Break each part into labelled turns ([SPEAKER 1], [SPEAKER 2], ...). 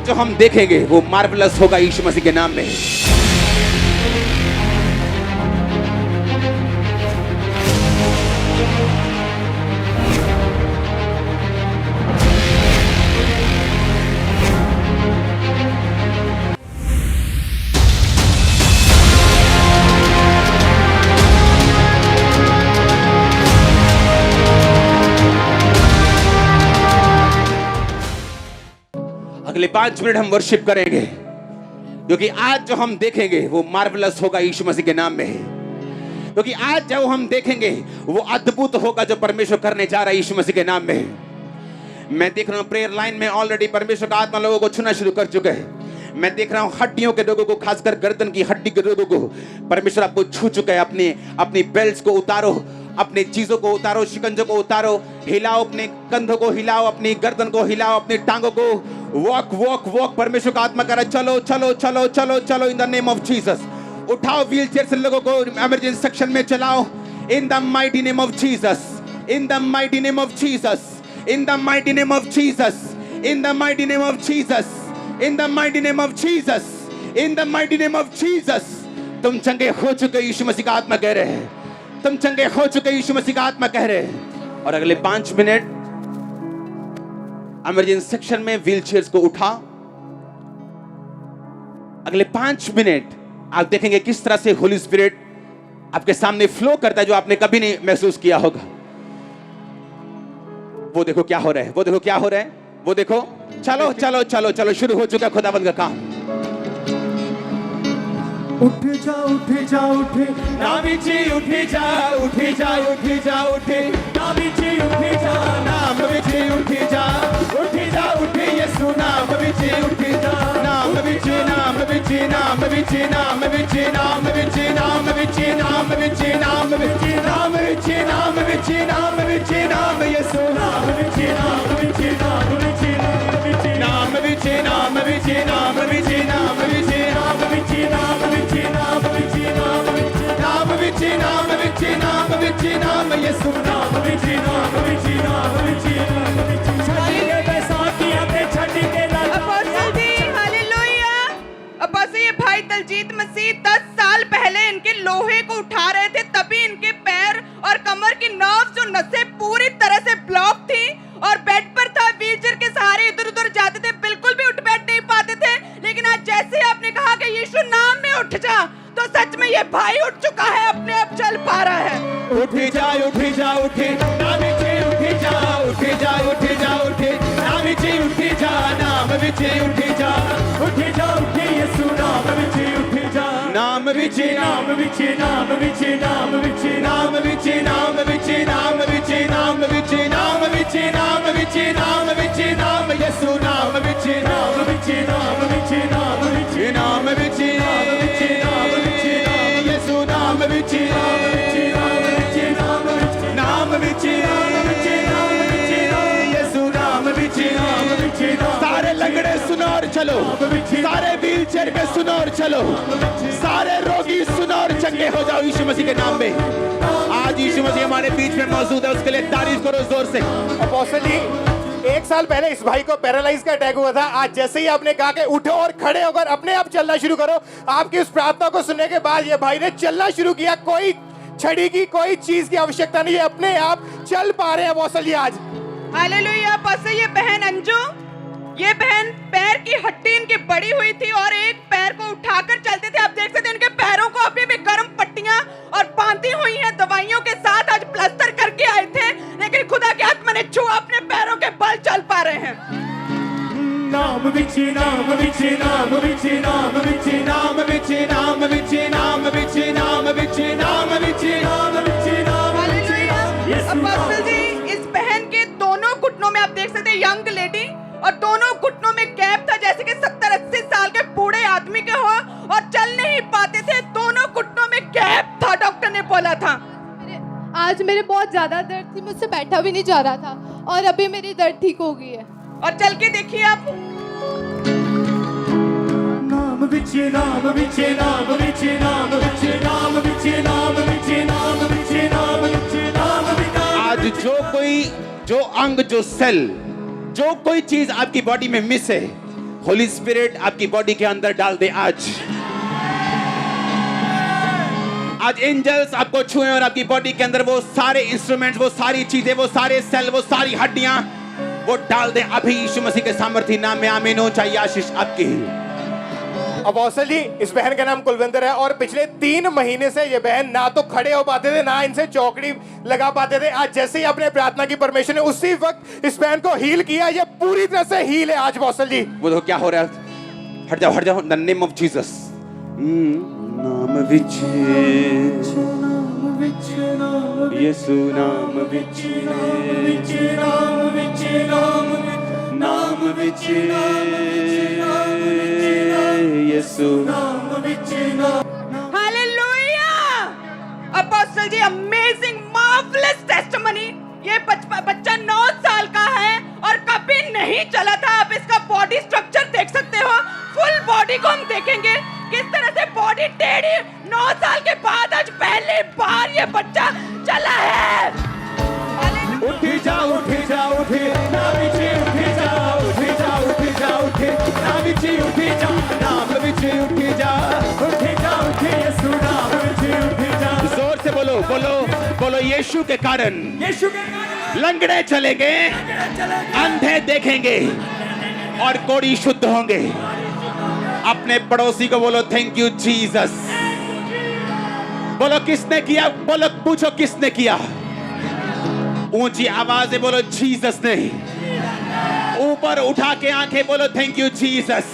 [SPEAKER 1] आज जो हम देखेंगे वो मार्वलस होगा यीशु मसीह के नाम में। अगले 5 मिनट हम वर्शिप करेंगे क्योंकि आज जो हम देखेंगे वो मार्वलस होगा यीशु मसीह के नाम में। क्योंकि आज जो हम देखेंगे वो अद्भुत होगा जो परमेश्वर करने जा रहा है यीशु मसीह के नाम में। मैं देख रहा हूं प्रेयर लाइन में ऑलरेडी परमेश्वर का आत्मा लोगों को छूना शुरू कर चुका है। मैं देख रहा हूं हड्डियों के लोगों को, खासकर गर्दन की हड्डी के लोगों को परमेश्वर आपको छू चुका है। अपनी बेल्ट को उतारो, अपनी चीजों को उतारो, शिकंजों को उतारो, हिलाओ अपने कंधों को, हिलाओ अपनी गर्दन को, हिलाओ अपनी टांगों को। वॉक वॉक वॉक, परमेश्वर का आत्मा कह रहा है चलो चलो चलो चलो चलो in the name of Jesus. उठाओ व्हील चेयर से लोगों को इमरजेंसी सेक्शन में चलाओ in the mighty name of Jesus, in the mighty name of Jesus, in the mighty name of Jesus, in the mighty name of Jesus, in the mighty name of Jesus, in the mighty name of Jesus. तुम चंगे हो चुके यीशु मसीह का आत्मा कह रहे हैं, तुम चंगे हो चुके यीशु मसीह का आत्मा कह रहे हैं। और अगले 5 मिनट इमरजेंसी सेक्शन में व्हील चेयर्स को उठा। अगले 5 मिनट आप देखेंगे किस तरह से होली स्पिरिट आपके सामने फ्लो करता है जो आपने कभी नहीं महसूस किया होगा। वो देखो क्या हो रहा है, वो देखो क्या हो रहा है, वो देखो। चलो चलो चलो चलो, शुरू हो चुका खुदावंद का काम।
[SPEAKER 2] उठ जा उठ जा उठे नामी जी, उठ जा उठ जा उठ जा उठे नामी जी, उठ जा नाम विच उठ जा उठे यीशु नाम विच उठ जा नाम विच नाम विच नाम विच नाम विच नाम विच नाम विच नाम विच नाम विच नाम विच नाम विच नाम विच नाम यीशु नाम विच नाम विच नाम विच नाम विच नाम विच नाम विच नाम विच नाम विच नाम विच नाम विच नाम विच नाम विच नाम विच नाम विच नाम यीशु नाम विच नाम विच नाम विच नाम विच छड़ी के बैसाखियां पे छड़ी के लाल
[SPEAKER 3] अपोस्टल जी हालेलुया। अपोस्टल ये भाई दलजीत मसीह 10 साल पहले इनके लोहे को उठा रहे थे, तभी इनके पैर और कमर की नर्व्स जो नसें पूरी तरह से ब्लॉक थी और बेड पर था, व्हीलचेयर के सहारे इधर उधर जाते थे, बिल्कुल भी उठ बैठ नहीं पाते थे। लेकिन आज जैसे ही आपने कहा कि यीशु नाम में उठ जा, तो सच में ये भाई उठ चुका है, अपने आप चल पा रहा है।
[SPEAKER 2] उठ जा उठ जा उठे नाम विच उठ जा उठ जा उठ जा उठे नाम विच उठ जा नाम विच उठ जा उठे यीशु नाम विच उठ जा नाम विच नाम विच नाम विच नाम विच नाम विच नाम विच नाम विच नाम विच नाम विच नाम विच नाम विच नाम यीशु नाम विच नाम विच नाम विच नाम विच नाम विच नाम विच नाम विच यीशु नाम विच नाम विच नाम विच नाम विच नाम विच नाम विच यीशु नाम विच नाम विच सारे लंगड़े सुनो और चलो, सारे व्हील चेयर पे सुनो और चलो, सारे रोगी सुनो और चंगे हो जाओ यीशु मसीह के नाम में। आज यीशु मसीह हमारे बीच में मौजूद है, उसके लिए तारीफ करो जोर से।
[SPEAKER 4] अपोस्टल जी 1 साल पहले इस भाई को पैरालाइज का अटैक हुआ था। आज जैसे ही आपने कहा कि उठो और खड़े होकर अपने आप चलना शुरू करो, आपकी उस प्रार्थना को सुनने के बाद ये भाई ने चलना शुरू किया। कोई छड़ी की, कोई चीज की आवश्यकता नहीं है, अपने आप चल पा रहे हैं अपोस्टल जी आज।
[SPEAKER 3] हालेलुया। अपोस्टल ये बहन अंजू, ये बहन पैर की हड्डी इनकी बड़ी हुई थी और एक पैर को उठाकर चलते थे। आप देख सकते हैं इनके पैरों को अभी भी गर्म पट्टियां और बांधी हुई हैं दवाइयों के साथ। आज प्लास्टर करके आए थे, लेकिन खुदा के आत्मा ने छुआ, अपने पैरों के बल चल पा रहे हैं।
[SPEAKER 2] नाम विच नाम विच नाम विच नाम विच नाम विच नाम विच नाम विच नाम विच नाम विच नाम विच नाम विच।
[SPEAKER 3] अपोस्टल जी इस बहन के दोनों घुटनों में आप देख सकते हैं यंग लेडी, और दोनों घुटनों में गैप था जैसे कि 70-80 साल के बूढ़े आदमी के हो, और चल नहीं पाते थे। दोनों घुटनों में गैप था, डॉक्टर ने बोला था।
[SPEAKER 5] आज मेरे बहुत ज्यादा दर्द थी, मुझसे बैठा भी नहीं जा रहा था, और अभी मेरी दर्द ठीक हो गई है।
[SPEAKER 3] और चल के देखिए आप।
[SPEAKER 2] नाम विच नाम विच नाम विच नाम विच नाम विच नाम विच नाम विच नाम विच नाम विच।
[SPEAKER 1] आज जो अंग, जो सेल, जो कोई चीज आपकी बॉडी में मिस है, होली स्पिरिट आपकी बॉडी के अंदर डाल दे आज। आज एंजल्स आपको छुए और आपकी बॉडी के अंदर वो सारे इंस्ट्रूमेंट्स, वो सारी चीजें, वो सारे सेल, वो सारी हड्डियां वो डाल दे अभी यीशु मसीह के सामर्थ्य नाम में। आमीन हो। चाहिए आशीष आपकी।
[SPEAKER 4] अपोस्टल जी, इस बहन का नाम कुलविंदर है और पिछले 3 महीने से ये बहन ना तो खड़े हो पाते थे, ना इनसे चौकड़ी लगा पाते थे। आज जैसे ही आपने प्रार्थना की, परमेश्वर ने उसी वक्त इस बहन को हील किया। ये पूरी तरह से हील है आज अपोस्टल जी।
[SPEAKER 1] वो देखो क्या हो रहा है। हट जाओ in the name of Jesus. नाम विच यीशु नाम विच नाम विच यीशु
[SPEAKER 3] हालेलुया। अपोस्टल जी, अमेजिंग मार्वलस टेस्टिमनी। ये बच्चा 9 साल का है और कभी नहीं चला था। आप इसका बॉडी स्ट्रक्चर देख सकते हो। फुल बॉडी को हम देखेंगे किस तरह से बॉडी टेढ़ी। 9 साल के बाद आज पहली बार ये बच्चा चला है।
[SPEAKER 2] उठी जा उठी जा उठी नाम विच उठी जा उठी जा उठी जा उठी नाम विच उठी जा नाम विच उठी जा उठी यीशु नाम विच उठी जा।
[SPEAKER 1] जोर से बोलो बोलो बोलो। यीशु के कारण लंगड़े चलेंगे, अंधे देखेंगे और कोढ़ी शुद्ध होंगे। अपने पड़ोसी को बोलो थैंक यू जीसस। बोलो किसने किया, बोलो पूछो किसने किया। ऊंची आवाज से बोलो जीसस ने। ऊपर उठा के आंखें बोलो thank you Jesus.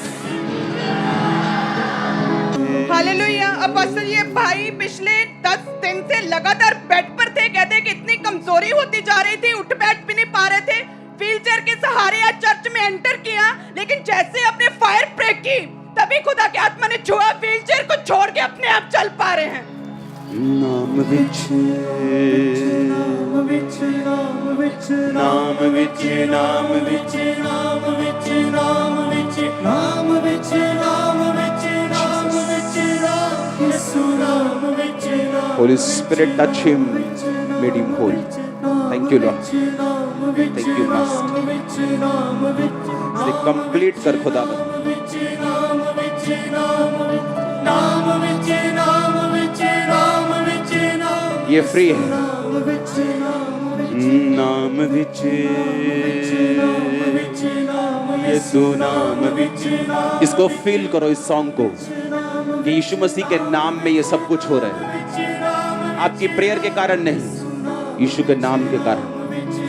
[SPEAKER 3] Hallelujah. Apostle, ये भाई पिछले 10 दिन से लगातार बेड पर थे। कहते कि इतनी कमजोरी होती जा रही थी, उठ बैठ भी नहीं पा रहे थे। व्हीलचेयर के सहारे आज चर्च में एंटर किया, लेकिन जैसे अपने फायर ब्रेक की तभी खुदा के आत्मा ने छुआ। व्हीलचेयर को छोड़ के अपने आप चल पा रहे हैं।
[SPEAKER 1] नाम विच नाम विच नाम विच नाम विच नाम विच नाम विच नाम विच नाम विच नाम विच नाम विच यीशु नाम विच। Holy Spirit touch him, made him whole. Thank you Lord, thank you Master। इसे कंप्लीट कर खुदावंद। ये फ्री है। नाम विच यीशु नाम विच। इसको फील करो, इस सॉन्ग को, कि यीशु मसीह के नाम में ये सब कुछ हो रहा है। आपकी प्रेयर के कारण नहीं, यीशु के नाम के कारण।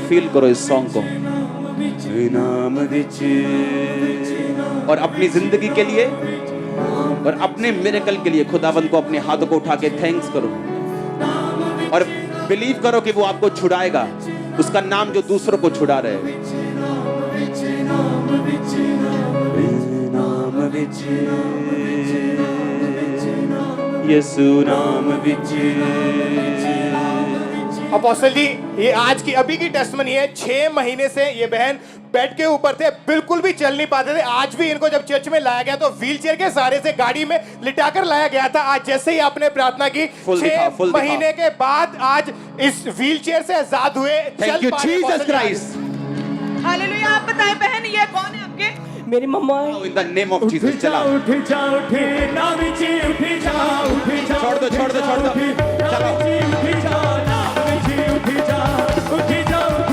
[SPEAKER 1] फील करो इस सॉन्ग को। नाम विच। और अपनी जिंदगी के लिए और अपने मिरेकल के लिए खुदावंद को अपने हाथों को उठा के थैंक्स करो और बिलीव करो कि वो आपको छुड़ाएगा। उसका नाम जो दूसरों को छुड़ा रहे हैं। नाम विच यीशु नाम विच।
[SPEAKER 4] अपोस्टल जी, ये आज की अभी की टेस्टमनी है। 6 महीने से ये बहन बेड के ऊपर थे, बिल्कुल भी चल नहीं पाते थे। आज भी इनको जब चर्च में लाया गया तो व्हीलचेयर के सहारे से गाड़ी में लिटाकर लाया गया था। आज जैसे ही आपने प्रार्थना की, 6 महीने के बाद आज इस व्हीलचेयर से आजाद हुए।
[SPEAKER 1] Thank you Jesus Christ.
[SPEAKER 3] Hallelujah. आप बताएं बहन, ये कौन है आपके?
[SPEAKER 2] मेरी मम्मा है।
[SPEAKER 1] In the name of Jesus. चला
[SPEAKER 2] उठी जा उठी नाम विच उठी जा उठी जा।
[SPEAKER 1] छोड़ दो छोड़ दो छोड़ दो। चलो
[SPEAKER 2] उठी जा नाम विच उठी जा उठी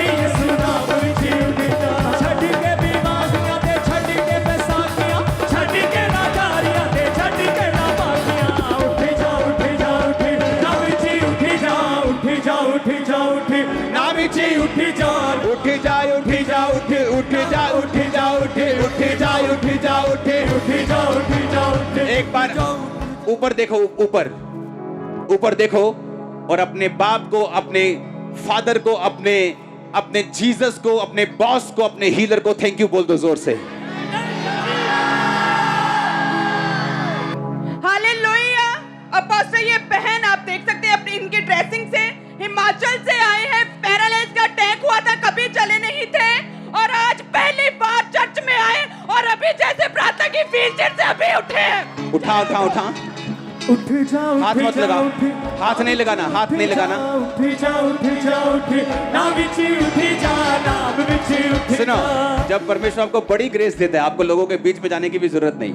[SPEAKER 2] यीशु नाम विच उठी जा। छड़ के बीमारियां ते छड़ के बैसाखियां, छड़ के नादारियां ते छड़ के नापाकियां। उठी जा उठी नाम विच उठी जा उठी जा उठी जा उठी नाम विच उठी जा उठी जा उठी जा उठी उठी जा उठी जा उठी उठी जा उठी जा उठी उठी जा उठी जा उठी।
[SPEAKER 1] एक बार ऊपर देखो, ऊपर ऊपर देखो और अपने बाप को, अपने फादर को, अपने जीसस को, अपने बॉस को, अपने हीलर को थैंक यू बोल दो जोर से।
[SPEAKER 3] हालेलुया। अपोस्टल, ये बहन आप देख सकते हैं अपनी इनकी ड्रेसिंग से हिमाचल से आए हैं। पैरालाइज का अटैक हुआ था, कभी चले नहीं थे और आज पहली बार चर्च में आए और अभी जैसे प्रार्थना की व्हीलचेयर से अभी उठे हैं।
[SPEAKER 1] उठा उठा उठा।
[SPEAKER 2] उठ जा
[SPEAKER 1] हाथ मत लगा, हाथ नहीं लगाना, हाथ नहीं लगाना।
[SPEAKER 2] उठ जा नाम विच उठ जा, नाम विच उठ
[SPEAKER 1] सुनो, जब परमेश्वर आपको बड़ी ग्रेस देता है, आपको लोगों के बीच में जाने की भी जरूरत नहीं।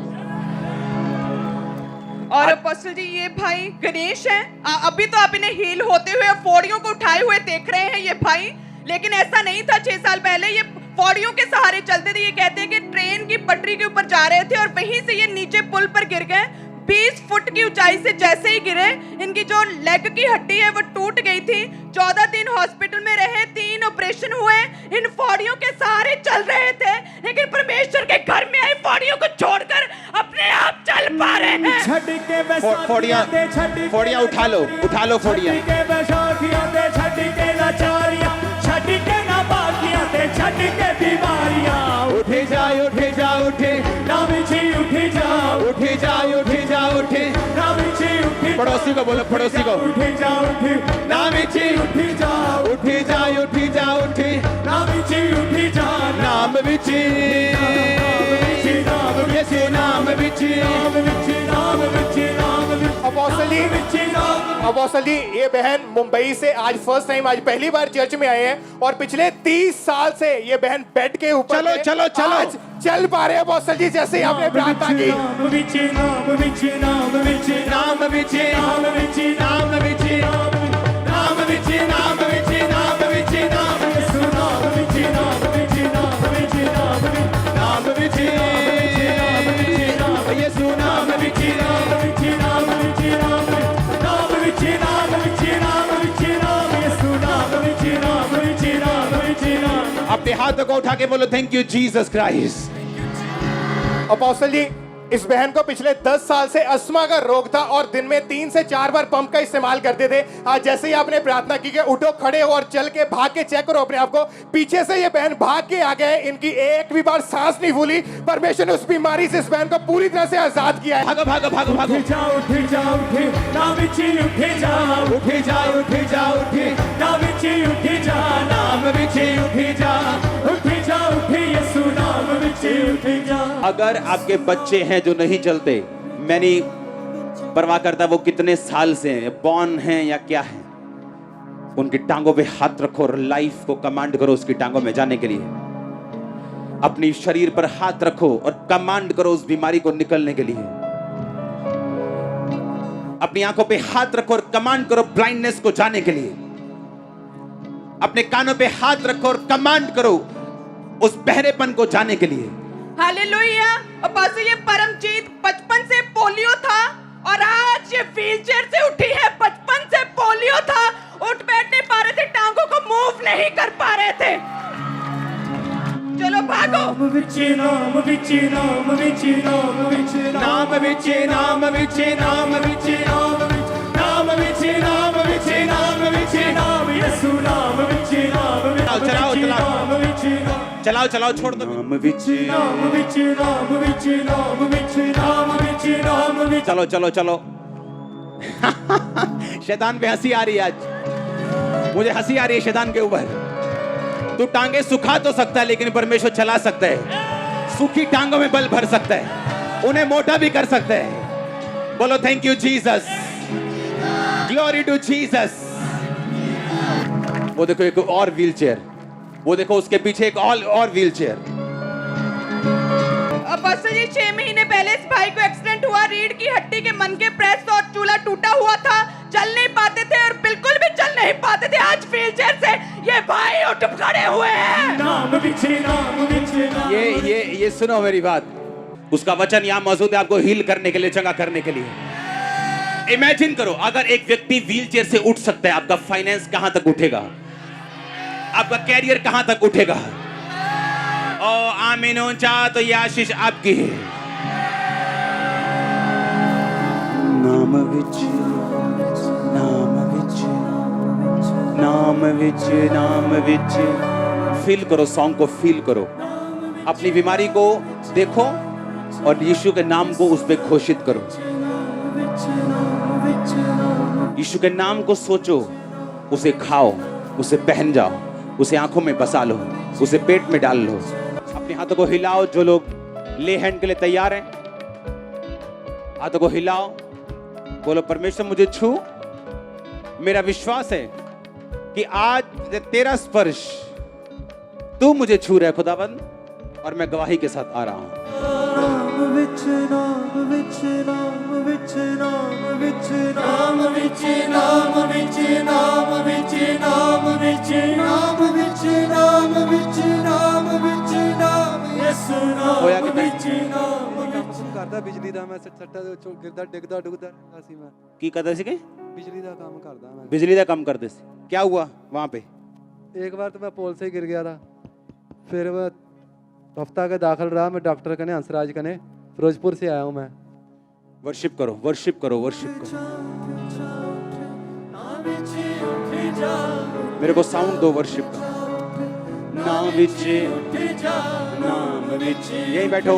[SPEAKER 3] और अपोस्टल जी ये भाई गणेश है। अभी तो आप इन्हें हील होते हुए पौड़ियों को उठाए हुए देख रहे हैं ये भाई, लेकिन ऐसा नहीं था। 6 साल पहले ये पौड़ियों के सहारे चलते थे। ये कहते हैं कि ट्रेन की पटरी के ऊपर जा रहे थे और वहीं से ये नीचे पुल पर गिर गए। 20 फुट की ऊंचाई से जैसे ही गिरे, इनकी जो लेग की हड्डी है वो टूट गई थी। 14 दिन हॉस्पिटल में रहे, 3 ऑपरेशन हुए। इन पौड़ियों के सहारे चल रहे थे, लेकिन परमेश्वर के घर में आई पौड़ियों को छोड़कर अपने आप चल पा रहे हैं।
[SPEAKER 2] छड़ के
[SPEAKER 1] फोड़ियां उठा लो, उठा लो फोड़ियां।
[SPEAKER 2] के बैसाखियां दे छड़ के लाचारियां, छड़ के नापाकियां दे छड़ के बीमारियां। उठे जा उठे नाम जी उठे जा उठे नाम जी उठे।
[SPEAKER 1] पड़ोसी को बोलो, पड़ोसी को।
[SPEAKER 2] उठे जा नाम जी उठे जा उठे नाम जी उठे जा,
[SPEAKER 1] नाम विच
[SPEAKER 2] यीशु नाम विच
[SPEAKER 4] अपोस्टल जी, ये बहन मुंबई से आज फर्स्ट टाइम, आज पहली बार चर्च में आए हैं और पिछले 30 साल से ये बहन बेड के ऊपर
[SPEAKER 1] चलो,
[SPEAKER 4] थे।
[SPEAKER 1] चलो, चलो।
[SPEAKER 4] आज चल पा रहे हैं अपोस्टल जी, जैसे ही आपने प्रार्थना की।
[SPEAKER 2] नाम विच नाम विच नाम विच
[SPEAKER 1] नाम विच
[SPEAKER 2] नाम विच
[SPEAKER 1] नाम विच
[SPEAKER 2] नाम विच नाम विच नाम विच नाम यीशु नाम विच नाम विच नाम विच नाम विच
[SPEAKER 1] यीशु नाम
[SPEAKER 2] विच नाम विच नाम विच नाम विच नाम विच नाम विच नाम यीशु नाम विच नाम विच नाम विच नाम।
[SPEAKER 1] अपने हाथों को उठा के बोलो, thank you Jesus Christ.
[SPEAKER 4] Apostle ji, इस बहन को पिछले 10 साल से अस्थमा का रोग था और दिन में 3 से 4 बार पंप का इस्तेमाल करते थे। आज जैसे ही आपने प्रार्थना की कि उठो, खड़े हो और चल के भाग के चेक करो अपने आप को, पीछे से ये बहन भाग के आ गए। इनकी एक भी बार सांस नहीं फूली। परमेश्वर ने उस बीमारी से इस बहन को पूरी तरह से आजाद किया है।
[SPEAKER 1] भागो भागो भागो भागो।
[SPEAKER 2] उठे जा नाम विच उठे जा नाम विच उठे जा, नाम विच उठे जा यीशु नाम विच उठे जा।
[SPEAKER 1] अगर आपके बच्चे हैं जो नहीं चलते, मैं नहीं परवाह करता वो कितने साल से हैं, बॉर्न हैं या क्या है, उनकी टांगों पे हाथ रखो और लाइफ को कमांड करो उसकी टांगों में जाने के लिए। अपनी शरीर पर हाथ रखो और कमांड करो उस बीमारी को निकलने के लिए। अपनी आंखों पे हाथ रखो और कमांड करो ब्लाइंडनेस को जाने के लिए। अपने कानों पे हाथ रखो और कमांड करो उस बहरेपन को जाने के लिए।
[SPEAKER 3] हालेलुया। अपोस्टल ये परमजीत बचपन से पोलियो था और आज ये व्हीलचेयर से उठी है। बचपन से पोलियो था, उठ बैठ नहीं पा रहे थे, टांगों को मूव नहीं कर पा रहे थे। चलो भागो।
[SPEAKER 2] नाम विच नाम विच नाम विच नाम विच
[SPEAKER 1] नाम विच नाम विच नाम विच
[SPEAKER 2] नाम विच नाम विच नाम विच नाम यीशु नाम विच नाम विच
[SPEAKER 1] चलाओ, चलाओ।
[SPEAKER 2] नाम विच
[SPEAKER 1] चलाओ चलाओ, छोड़ दो। नाम विच
[SPEAKER 2] नाम विच नाम विच नाम विच नाम विच नाम विच।
[SPEAKER 1] चलो चलो चलो। शैतान पे हंसी आ रही है आज, मुझे हंसी आ रही है शैतान के ऊपर। तू टांगे सुखा तो सकता है, लेकिन परमेश्वर चला सकता है। सूखी टांगों में बल भर सकता है, उन्हें मोटा भी कर सकता है। बोलो thank you Jesus, glory to Jesus. वो देखो एक और व्हीलचेयर, वो देखो उसके पीछे एक और व्हीलचेयर।
[SPEAKER 3] अपोस्टल जी 6 महीने पहले इस भाई को एक्सीडेंट हुआ। रीढ़ की हड्डी के मन के प्रेस और चूल्हा टूटा हुआ था, चल नहीं पाते थे और बिल्कुल भी चल नहीं पाते थे। आज व्हीलचेयर से ये भाई उठ खड़े हुए हैं।
[SPEAKER 2] नाम विच नाम विच नाम।
[SPEAKER 1] ये सुनो मेरी बात, उसका वचन यहाँ मौजूद है आपको हील करने के लिए, चंगा करने के लिए। इमेजिन करो अगर एक व्यक्ति व्हीलचेयर से उठ सकता है, आपका फाइनेंस कहां तक उठेगा, आपका कैरियर कहां तक उठेगा। ओ आमीन ऊंचा, तो ये आशीष आपकी है। नाम विच नाम विच नाम विच नाम विच। फील करो, सॉन्ग को फील करो, अपनी बीमारी को देखो और यीशु के नाम को उस पे घोषित करो। यीशु के नाम को सोचो, उसे खाओ, उसे पहन जाओ, उसे आंखों में बसा लो, उसे पेट में डाल लो। अपने हाथों को हिलाओ, जो लोग ले हैंड के लिए तैयार हैं हाथों को हिलाओ। बोलो परमेश्वर मुझे छू। मेरा विश्वास है कि आज तेरा स्पर्श तू मुझे छू रहा है खुदाबंद, और मैं गवाही के साथ आ रहा हूं।
[SPEAKER 2] नाम विच नाम विच नाम विच नाम विच नाम विच नाम विच नाम विच नाम विच नाम विच नाम विच नाम विच नाम यसु
[SPEAKER 1] होया
[SPEAKER 2] नाम
[SPEAKER 1] कितना?
[SPEAKER 2] विच नाम विच
[SPEAKER 6] ਕਰਦਾ ਬਿਜਲੀ ਦਾ ਮੈਂ ਸੱਟਾ ਦੇ ਵਿੱਚੋਂ ਗਿਰਦਾ ਡਿੱਗਦਾ ਡੁੱਗਦਾ ਰਹਿੰਦਾ ਸੀ ਮੈਂ
[SPEAKER 1] की करते थे?
[SPEAKER 6] ਬਿਜਲੀ ਦਾ ਕੰਮ ਕਰਦਾ ਮੈਂ
[SPEAKER 1] बिजली का काम करते थे। क्या हुआ वहां पे?
[SPEAKER 6] एक बार तो मैं पोल से ही गिर गया था, फिर मैं हफ्ता का दाखिल रहा। मैं डॉक्टर कने हंसराज कने फिरोजपुर से आया हूँ मैं।
[SPEAKER 1] वर्शिप करो, वर्शिप करो, वर्शिप करो। मेरे को साउंड दो वर्शिप का। नाम विचे नाम विचे, यहीं बैठो,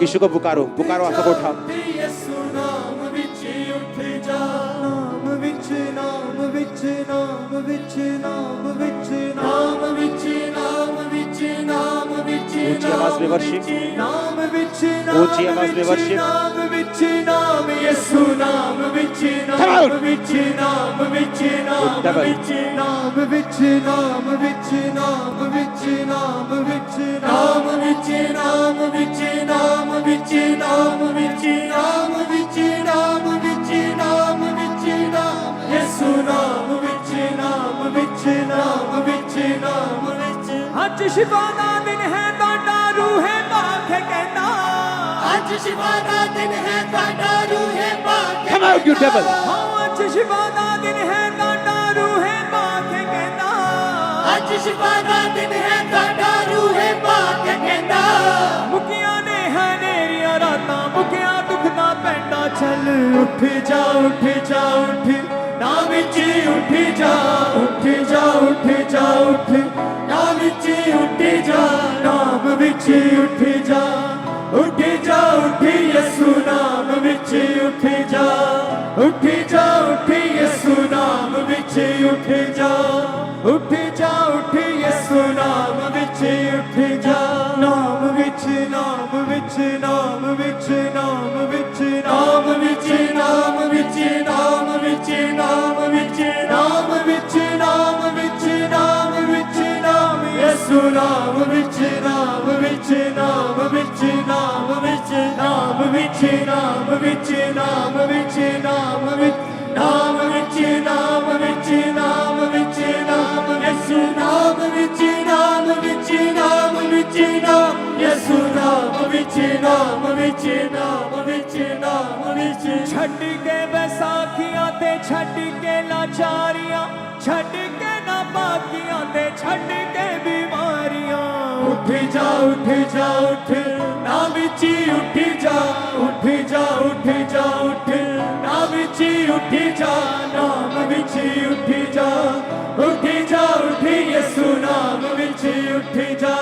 [SPEAKER 1] यीशु को पुकारो, पुकारो, हाथों को उठाओ।
[SPEAKER 2] यसु नाम विच उठ जा, नाम विच नाम विच नाम विच नाम विच नाम विच नाम विच नाम विच
[SPEAKER 1] ऊंची आवाज में वर्शिप,
[SPEAKER 2] नाम विच
[SPEAKER 1] ऊंची आवाज में वर्शिप।
[SPEAKER 2] नाम विच नाम यसु नाम विच नाम विच नाम विच नाम विच नाम विच नाम विच नाम विच नाम विच नाम विच नाम विच नाम विच नाम विच नाम विच नाम विच नाम विच नाम यसु नाम विच नाम विच नाम विच नाम विच। ਅੱਜ ਸ਼ਿਫਾ ਦਾ ਦਿਨ ਹੈ ਤੁਹਾਡਾ ਰੂਹੇ ਪਾਕ ਕਹਿੰਦਾ, ਅੱਜ ਸ਼ਿਫਾ ਦਾ ਦਿਨ ਹੈ ਤੁਹਾਡਾ ਰੂਹੇ ਪਾਕ
[SPEAKER 1] Come out, you devil!
[SPEAKER 2] ਹਾਂ ਅੱਜ ਸ਼ਿਫਾ ਦਾ ਦਿਨ ਹੈ ਤੁਹਾਡਾ ਰੂਹੇ ਪਾਕ ਕਹਿੰਦਾ, ਅੱਜ ਸ਼ਿਫਾ ਦਾ ਦਿਨ ਹੈ ਤੁਹਾਡਾ ਰੂਹੇ ਪਾਕ ਕਹਿੰਦਾ। ਮੁਕੀਆਂ ਨੇ ਹਨੇਰੀਆਂ ਰਾਤਾਂ, ਮੁਕਿਆ ਦੁੱਖ ਦਾ ਪੈਂਡਾ, ਚੱਲ ਉੱਠ ਜਾ ਉੱਠ ਜਾ ਉੱਠ, ਨਾ ਵਿੱਚ ਉੱਠ ਜਾ ਉੱਠ ਜਾ ਉੱਠ ਜਾ ਉੱਠ, ਨਾ ਵਿੱਚ ਉੱਠ ਜਾ, ਨਾਮ ਵਿੱਚ ਉੱਠ ਜਾ ਉੱਠ ਜਾ ਉੱਠ, ਯਿਸੂ ਨਾਮ ਵਿੱਚ ਉੱਠ ਜਾ ਉੱਠ ਜਾ ਉੱਠ, ਯਿਸੂ ਨਾਮ ਵਿੱਚ ਉੱਠ ਜਾ ਉੱਠ ਜਾ ਉੱਠ, ਯਿਸੂ ਨਾਮ ਵਿੱਚ ਉੱਠ ਜਾ, ਨਾਮ ਵਿੱਚ ਨਾਮ ਵਿੱਚ ਨਾਮ ਵਿੱਚ ਨਾਮ ਵਿੱਚ ਨਾਮ ਵਿੱਚ ਨਾਮ ਵਿੱਚ ਨਾਮ ਵਿੱਚ ਨਾਮ ਵਿੱਚ ਨਾਮ ਵਿੱਚ ਨਾਮ ਵਿੱਚ ਨਾਮ ਵਿੱਚ ਨਾਮ, ਯਿਸੂ ਨਾਮ ਵਿੱਚ ਨਾਮ ਵਿੱਚ ਨਾਮ ਵਿੱਚ ਨਾਮ ਵਿੱਚ ਨਾਮ ਵਿੱਚ ਨਾਮ ਵਿੱਚ ਨਾਮ ਵਿੱਚ ਨਾਮ ਵਿੱਚ ਨਾਮ ਵਿੱਚ ਨਾਮ ਵਿੱਚ ਨਾਮ ਵਿੱਚ ਨਾਮ, ਯਿਸੂ ਨਾਮ ਵਿੱਚ ਨਾਮ ਵਿੱਚ ਨਾਮ ਵਿੱਚ ਨਾਮ, ਯਿਸੂ ਨਾਮ ਵਿੱਚ ਨਾਮ ਵਿੱਚ ਨਾਮ ਵਿੱਚ ਨਾਮ ਵਿੱਚ। ਛੱਡ ਕੇ ਬੈਸਾਖੀਆਂ ਤੇ ਛੱਡ ਕੇ ਲਾਚਾਰੀਆਂ, ਛੱਡ ਕੇ ਨਾ ਬਾਕੀਆਂ ਤੇ ਛੱਡ ਕੇ ਬਿਮਾਰੀਆਂ, ਉੱਠ ਜਾ ਉੱਠ ਜਾ ਉੱਠ, ਨਾ ਵਿੱਚ ਉੱਠ ਜਾ ਉੱਠ ਜਾ ਉੱਠ ਜਾ ਉੱਠ, ਨਾ ਵਿੱਚ ਉੱਠ ਜਾ, ਨਾਮ ਵਿੱਚ ਉੱਠ ਜਾ ਉੱਠ ਜਾ ਉੱਠ, ਯਿਸੂ ਨਾਮ ਵਿੱਚ ਉੱਠ ਜਾ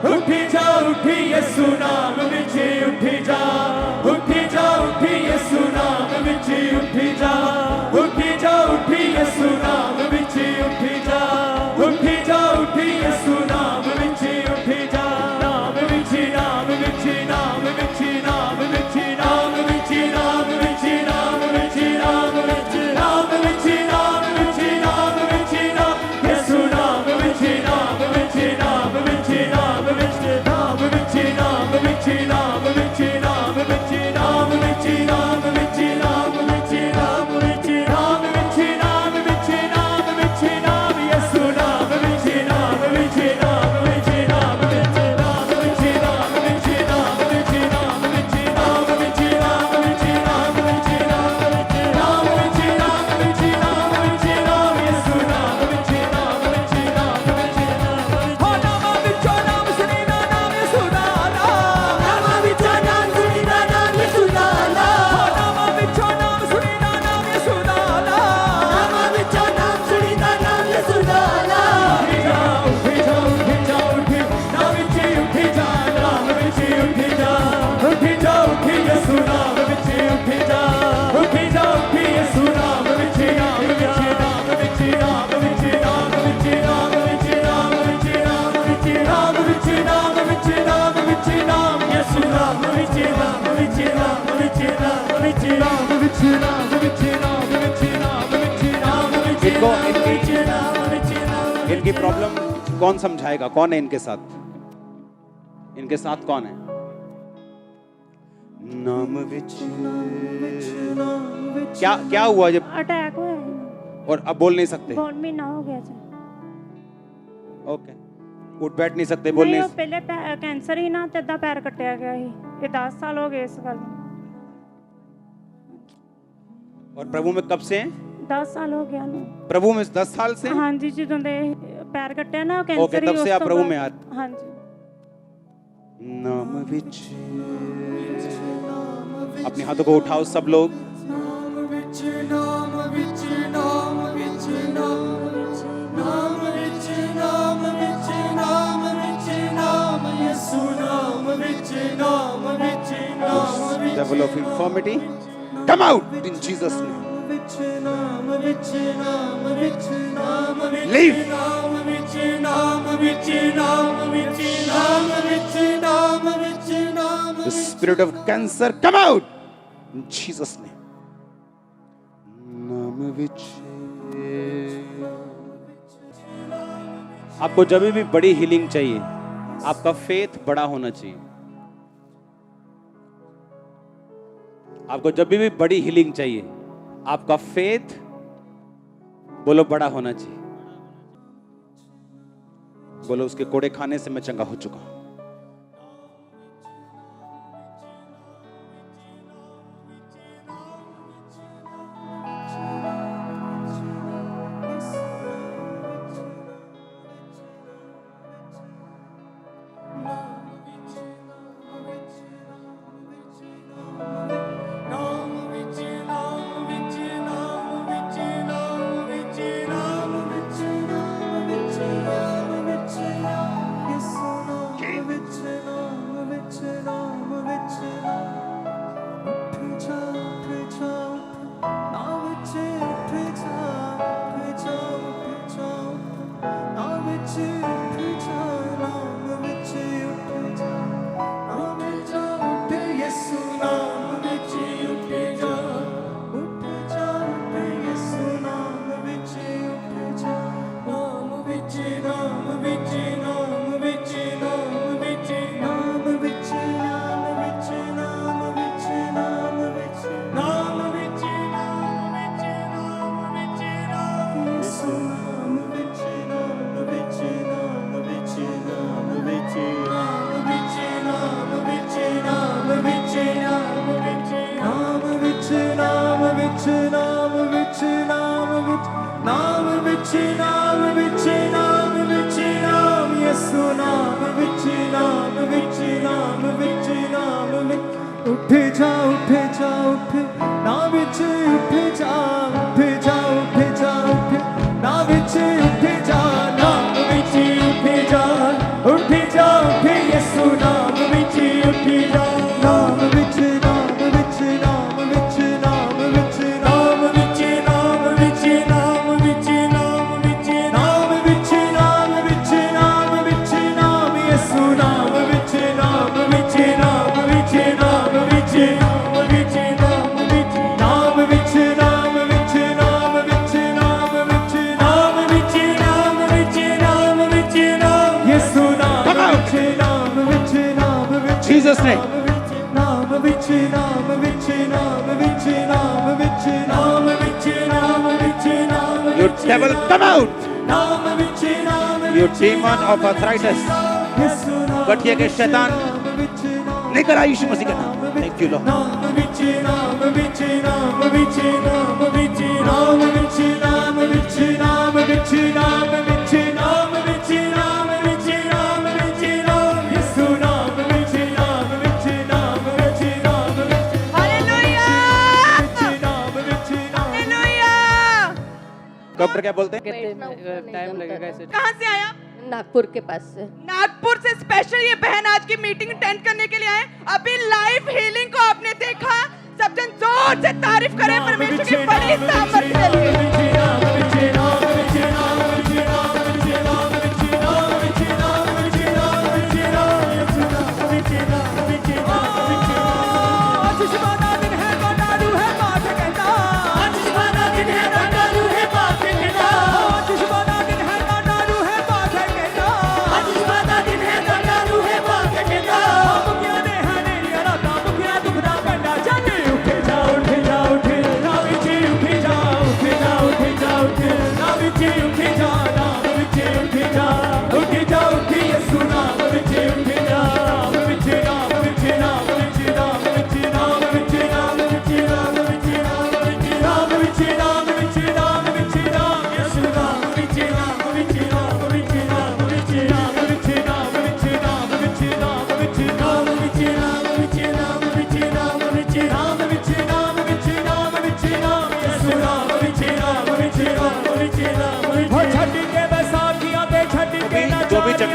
[SPEAKER 2] ਉੱਠ ਜਾ ਉੱਠ, ਯਿਸੂ ਨਾਮ ਵਿੱਚ ਉੱਠ ਜਾ ਉੱਠ ਜਾ ਉੱਠ, ਯਿਸੂ ਨਾਮ ਵਿੱਚ ਉੱਠ ਜਾ ਉੱਠ ਜਾ ਉੱਠ, ਯਿਸੂ ਨਾਮ ਵਿੱਚ ਉੱਠ ਜਾ ਉੱਠ ਜਾ ਉੱਠ, ਯਿਸੂ ਨਾਮ ਵਿੱਚ ਉੱਠ ਜਾ, ਨਾਮ ਵਿੱਚ ਨਾਮ ਵਿੱਚ ਨਾਮ ਵਿੱਚ ਨਾਮ ਵਿੱਚ ਨਾਮ ਵਿੱਚ ਨਾਮ ਵਿੱਚ ਨਾਮ ਵਿੱਚ ਨਾਮ ਵਿੱਚ ਨਾਮ ਵਿੱਚ ਨਾਮ ਵਿੱਚ ਨਾਮ ਵਿੱਚ ਨਾਮ, ਯਿਸੂ ਨਾਮ ਵਿੱਚ ਨਾਮ ਵਿੱਚ ਨਾਮ ਵਿੱਚ ਨਾਮ ਵਿੱਚ ਨਾਮ ਵਿੱਚ ਨਾਮ ਵਿੱਚ ਨਾਮ ਵਿੱਚ ਨਾਮ ਵਿੱਚ ਨਾਮ ਵਿੱਚ ਨਾਮ ਵਿੱਚ ਨਾਮ ਵਿੱਚ ਨਾਮ ਵਿੱਚ ਨਾਮ ਵਿੱਚ ਨਾਮ ਵਿੱਚ ਨਾਮ ਵਿੱਚ ਨਾਮ, ਯਿਸੂ ਨਾਮ ਵਿੱਚ ਨਾਮ ਵਿੱਚ ਨਾਮ ਵਿੱਚ ਨਾਮ ਵਿੱਚ ਨਾਮ ਵਿੱਚ ਨਾਮ ਵਿੱਚ ਨਾਮ ਵਿੱਚ ਨਾਮ ਵਿੱਚ ਨਾਮ ਵਿੱਚ ਨਾਮ ਵਿੱਚ ਨਾਮ ਵਿੱਚ ਨਾਮ ਵਿੱਚ ਨਾਮ ਵਿੱਚ ਨਾਮ ਵਿੱਚ ਨਾਮ ਵਿੱਚ ਨਾਮ, ਯਿਸੂ ਨਾਮ ਵਿੱਚ ਨਾਮ ਵਿੱਚ ਨਾਮ ਵਿੱਚ ਨਾਮ ਵਿੱਚ। ਹੋ ਨਾਮਾਂ ਵਿੱਚੋਂ ਨਾਮ ਸੁਣੀਦਾ, ਨਾਮ ਯਿਸੂ ਦਾ ਆਲਾ, ਨਾਮਾਂ ਵਿੱਚੋਂ ਨਾਮ ਸੁਣੀਦਾ, ਨਾਮ ਯਿਸੂ ਦਾ ਆਲਾ, ਹੋ ਨਾਮਾਂ ਵਿੱਚੋਂ ਨਾਮ ਸੁਣੀਦਾ, ਨਾਮ ਯਿਸੂ ਦਾ ਆਲਾ, ਨਾਮਾਂ ਵਿੱਚੋਂ ਨਾਮ ਸੁਣੀਦਾ, ਨਾਮ ਯਿਸੂ ਦਾ ਆਲਾ। ਉੱਠ ਜਾ ਉੱਠ ਜਾ ਉੱਠ ਜਾ ਉੱਠ, ਨਾਮ ਵਿੱਚ ਉੱਠ ਜਾ, ਨਾਮ ਵਿੱਚ ਉੱਠ ਜਾ ਉੱਠ ਜਾ ਉੱਠ, ਯਿਸੂ ਨਾਮ ਵਿੱਚ ਉੱਠ ਜਾ ਉੱਠ ਜਾ ਉੱਠ, ਯਿਸੂ ਨਾਮ ਵਿੱਚ ਨਾਮ ਵਿੱਚ ਨਾਮ ਵਿੱਚ ਨਾਮ ਵਿੱਚ ਨਾਮ ਵਿੱਚ ਨਾਮ ਵਿੱਚ ਨਾਮ ਵਿੱਚ ਨਾਮ ਵਿੱਚ ਨਾਮ ਵਿੱਚ ਨਾਮ ਵਿੱਚ ਨਾਮ ਵਿੱਚ ਨਾਮ, ਯਿਸੂ ਨਾਮ ਵਿੱਚ ਨਾਮ ਵਿੱਚ ਨਾਮ ਵਿੱਚ ਨਾਮ ਵਿੱਚ ਨਾਮ ਵਿੱਚ ਨਾਮ ਵਿੱਚ
[SPEAKER 1] इनकी प्रॉब्लम कौन समझाएगा? कौन है इनके साथ? इनके साथ कौन है? नाम विच क्या क्या हुआ जब
[SPEAKER 7] अटैक हुआ है,
[SPEAKER 1] और अब बोल नहीं सकते?
[SPEAKER 7] बोल महीना हो गया जी।
[SPEAKER 1] ओके, उठ बैठ नहीं सकते, बोल
[SPEAKER 7] नहीं,
[SPEAKER 1] नहीं
[SPEAKER 7] वो पहले कैंसर ही ना, तदा पैर कटिया गया ही। ये 10 साल हो गए इस गल में।
[SPEAKER 1] और प्रभु में कब से हैं?
[SPEAKER 7] 10 साल हो गया ना।
[SPEAKER 1] प्रभु में 10 साल से?
[SPEAKER 7] हाँ जी, ਜਦੋਂ ਦੇ पैर कट्टे ना कैंसर
[SPEAKER 1] ओके, तब से आप प्रभु में आ।
[SPEAKER 7] हाँ जी।
[SPEAKER 1] नाम विच, अपने हाथों को उठाओ सब लोग। Devil of infirmity, come out in Jesus' name. Leave. The spirit of cancer, come out in Jesus' name. नाम विच। आपको जब भी बड़ी हीलिंग चाहिए, आपका फेथ बड़ा होना चाहिए। आपको जब भी बड़ी हीलिंग चाहिए, आपका फेथ बोलो बड़ा होना चाहिए। बोलो उसके कोड़े खाने से मैं चंगा हो चुका हूं। Jesus' name. You devil, come out. You demon of arthritis. गठिया के शैतान निकल आ यीशु मसीह का नाम। Thank you Lord. डॉक्टर क्या बोलते हैं?
[SPEAKER 8] टाइम लगेगा इसे।
[SPEAKER 3] कहाँ से आया?
[SPEAKER 8] नागपुर के पास से।
[SPEAKER 3] नागपुर से स्पेशल ये बहन आज की मीटिंग अटेंड करने के लिए आए। अभी लाइव हीलिंग को आपने देखा, सब जन जोर से तारीफ करें परमेश्वर की बड़ी सामर्थ्य के लिए।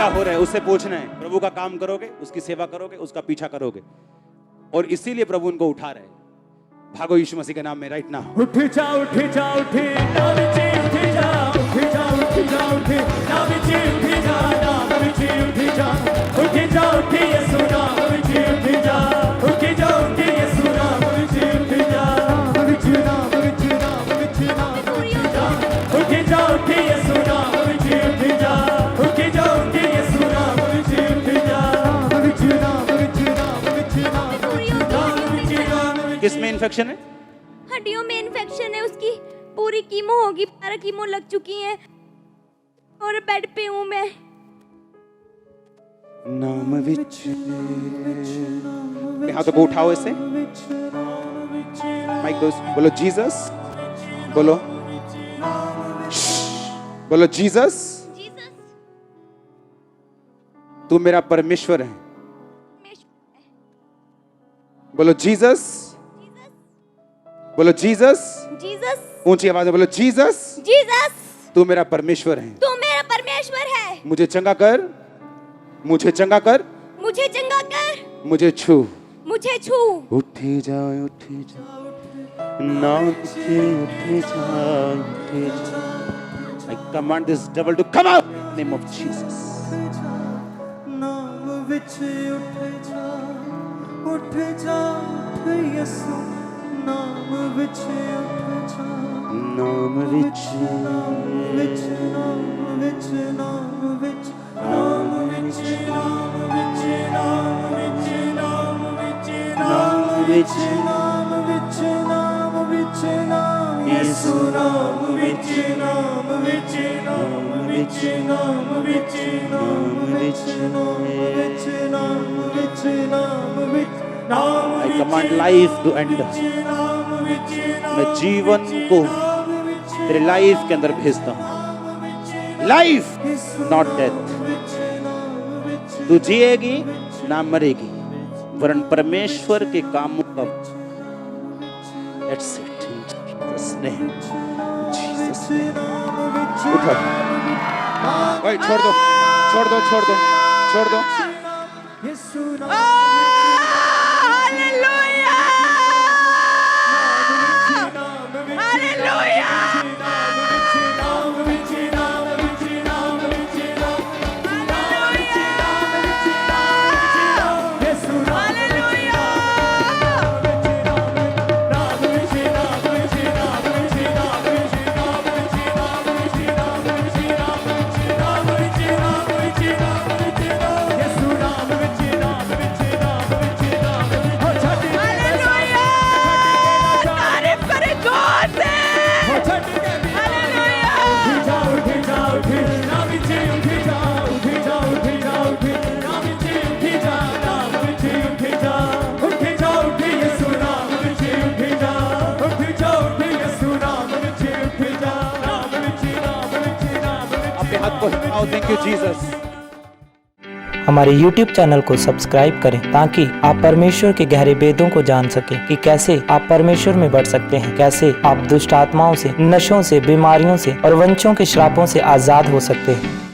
[SPEAKER 1] क्या हो रहा है उससे पूछना है। प्रभु का काम करोगे, उसकी सेवा करोगे, उसका पीछा करोगे, और इसीलिए प्रभु उनको उठा रहे हैं। भागो यीशु मसीह के नाम में राइट नाउ।
[SPEAKER 2] उठ जा उठ जा उठ नाम विच उठ जा उठ जा उठ जा उठ नाम विच उठ जा नाम विच उठ जा उठ जा उठ यीशु नाम विच उठ जा उठ जा उठ यीशु नाम विच उठ जा विच नाम विच नाम विच नाम उठ जा उठ जा उठ यीशु नाम विच उठ जा उठ जा उठ यीशु नाम विच उठ जा विच नाम विच नाम विच नाम विच नाम।
[SPEAKER 1] किस में इन्फेक्शन है?
[SPEAKER 9] हड्डियों में इन्फेक्शन है उसकी, पूरी कीमो होगी, 12 कीमो लग चुकी है और बेड पे हूँ मैं।
[SPEAKER 1] नाम विच हाथों को उठाओ ऐसे, माइक दो, बोलो जीसस, बोलो बोलो जीसस,
[SPEAKER 9] जीसस
[SPEAKER 1] तू मेरा परमेश्वर है। बोलो जीसस, बोलो जीसस,
[SPEAKER 9] जीसस,
[SPEAKER 1] ऊंची आवाज में बोलो जीसस,
[SPEAKER 9] जीसस
[SPEAKER 1] तू मेरा परमेश्वर है।
[SPEAKER 9] तू मेरा परमेश्वर है।
[SPEAKER 1] मुझे चंगा कर, मुझे चंगा कर,
[SPEAKER 9] मुझे चंगा कर,
[SPEAKER 1] मुझे छू।
[SPEAKER 9] मुझे छू।
[SPEAKER 1] उठी जाओ नाम से उठी जाओ। I command this devil to come out in the name of Jesus.
[SPEAKER 2] नाम विच उठ जा यीशु नाम विच उठ जा
[SPEAKER 1] नाम विच
[SPEAKER 2] नाम विच नाम विच नाम विच नाम विच नाम विच नाम विच नाम विच नाम विच नाम विच नाम विच नाम यीशु नाम विच नाम विच नाम विच नाम विच नाम विच नाम विच नाम विच नाम विच
[SPEAKER 1] I command life to end. मैं जीवन को तेरे लाइफ के अंदर भेजता हूँ। Life not death. तू जिएगी ना मरेगी, वरन परमेश्वर के कामों का। That's it. In Jesus' name. Jesus' name. उठो। ओए छोड़ दो, छोड़ दो, छोड़ दो, छोड़ दो। Thank you, Jesus.
[SPEAKER 10] हमारे YouTube चैनल को सब्सक्राइब करें ताकि आप परमेश्वर के गहरे वेदों को जान सकें कि कैसे आप परमेश्वर में बढ़ सकते हैं, कैसे आप दुष्ट आत्माओं से, नशों से, बीमारियों से और वंशों के श्रापों से आजाद हो सकते हैं।